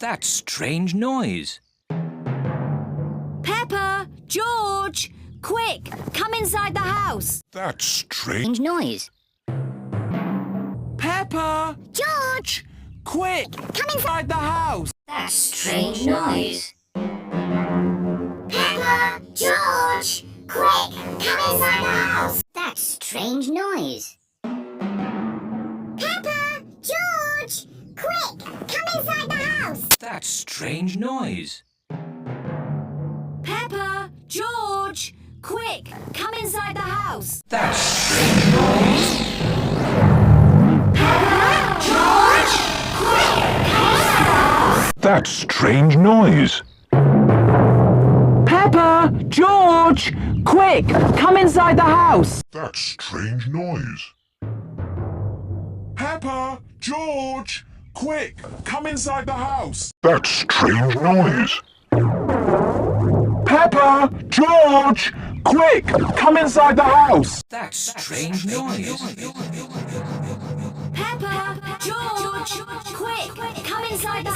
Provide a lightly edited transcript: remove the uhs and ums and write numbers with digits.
That strange noise. Peppa, George, quick, come inside the house. That strange noise. Peppa! George! Quick! Come inside the house! That strange noise. Peppa! George! Quick! Come inside the house! That strange noise. Peppa! George! Quick! Come inside the house! That strange noise. Peppa, George, quick, come inside the house. That strange noise. Peppa, George, quick, come inside the house. That strange noise. Peppa! George! Quick! Come inside the house! That strange noise. Peppa! George! Quick! Come inside the house! That strange noise. Peppa! George! Quick! Come inside the house! That strange noise. Peppa, George, quick, come inside the